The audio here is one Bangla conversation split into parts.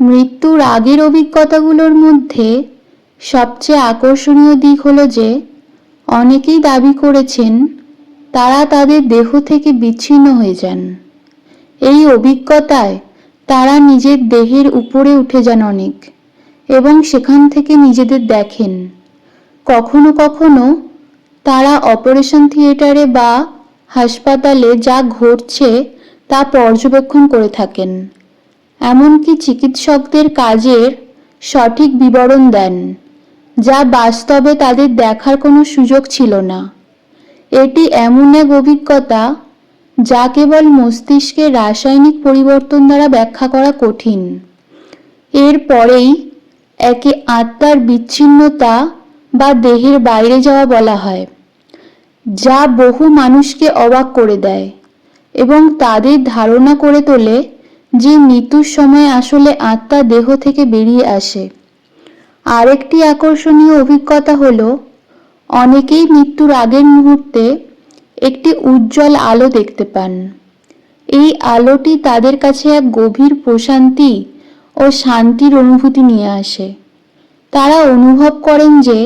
মৃত্যুর আগের অভিজ্ঞতাগুলোর মধ্যে সবচেয়ে আকর্ষণীয় দিক হলো যে অনেকেই দাবি করেছেন তারা তাদের দেহ থেকে বিচ্ছিন্ন হয়ে যান। এই অভিজ্ঞতায় তারা নিজের দেহের উপরে উঠে যান অনেক এবং সেখান থেকে নিজেদের দেখেন। কখনো কখনো তারা অপারেশন থিয়েটারে বা হাসপাতালে যা ঘটছে তা পর্যবেক্ষণ করে থাকেন, এমনকি চিকিৎসকদের কাজের সঠিক বিবরণ দেন, যা বাস্তবে তাদের দেখার কোনো সুযোগ ছিল না। এটি এমন এক অভিজ্ঞতা যা কেবল মস্তিষ্কের রাসায়নিক পরিবর্তন দ্বারা ব্যাখ্যা করা কঠিন। এর পরেই একে আত্মার বিচ্ছিন্নতা বা দেহের বাইরে যাওয়া বলা হয়, যা বহু মানুষকে অবাক করে দেয় এবং তাদের ধারণা করে তোলে যে মৃত্যুর সময় আসলে আত্মা দেহ থেকে বেরিয়ে আসে। আরেকটি আকর্ষণীয় অভিজ্ঞতা হলো অনেকেই মৃত্যুর আগের মুহূর্তে একটি উজ্জ্বল আলো দেখতে পান। এই আলোটি তাদের কাছে এক গভীর প্রশান্তি ও শান্তির অনুভূতি নিয়ে আসে। তারা অনুভব করেন যে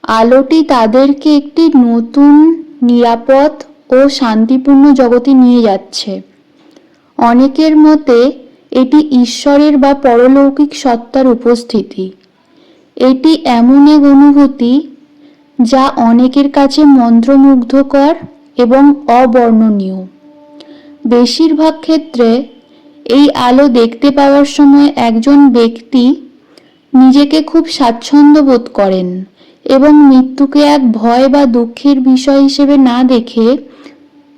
আলোটি তাদেরকে একটি নতুন, নিরাপদ ও শান্তিপূর্ণ জগতে নিয়ে যাচ্ছে। অনেকের মতে এটি ঈশ্বরের বা পরলৌকিক সত্তার উপস্থিতি। এটি এমন এক অনুভূতি যা অনেকের কাছে মন্ত্রমুগ্ধকর এবং অবর্ণনীয়। বেশিরভাগ ক্ষেত্রে এই আলো দেখতে পাওয়ার সময় একজন ব্যক্তি নিজেকে খুব স্বাচ্ছন্দ্য বোধ করেন এবং মৃত্যুকে এক ভয় বা দুঃখের বিষয় হিসেবে না দেখে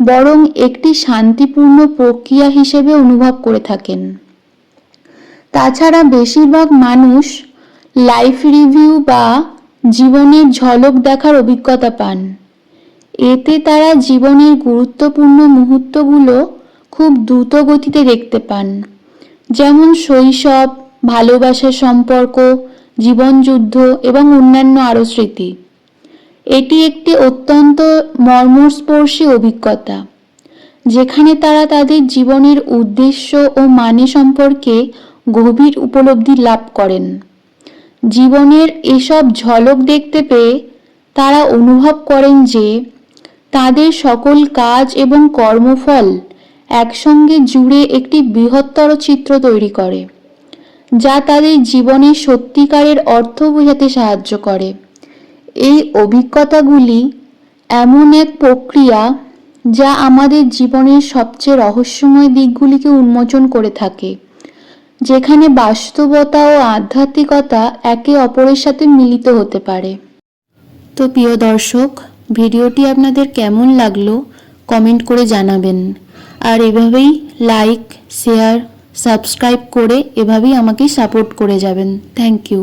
বরং একটি শান্তিপূর্ণ প্রক্রিয়া হিসেবে অনুভব করে থাকেন। তাছাড়া বেশিরভাগ মানুষ লাইফ রিভিউ বা জীবনের ঝলক দেখার অভিজ্ঞতা পান। এতে তারা জীবনের গুরুত্বপূর্ণ মুহূর্তগুলো খুব দ্রুত গতিতে দেখতে পান, যেমন শৈশব, ভালোবাসার সম্পর্ক, জীবনযুদ্ধ এবং অন্যান্য আরও স্মৃতি। এটি একটি অত্যন্ত মর্মস্পর্শী অভিজ্ঞতা, যেখানে তারা তাদের জীবনের উদ্দেশ্য ও মানে সম্পর্কে গভীর উপলব্ধি লাভ করেন। জীবনের এসব ঝলক দেখতে পেয়ে তারা অনুভব করেন যে তাদের সকল কাজ এবং কর্মফল একসঙ্গে জুড়ে একটি বৃহত্তর চিত্র তৈরি করে, যা তাদের জীবনের সত্যিকারের অর্থ বোঝাতে সাহায্য করে। এই অভিজ্ঞতাগুলি এমন এক প্রক্রিয়া যা আমাদের জীবনের সবচেয়ে রহস্যময় দিকগুলিকে উন্মোচন করে থাকে, যেখানে বাস্তবতা ও আধ্যাত্মিকতা একে অপরের সাথে মিলিত হতে পারে। তো প্রিয় দর্শক, ভিডিওটি আপনাদের কেমন লাগলো কমেন্ট করে জানাবেন। আর এভাবেই লাইক, শেয়ার, সাবস্ক্রাইব করে এভাবেই আমাকে সাপোর্ট করে যাবেন। Thank you.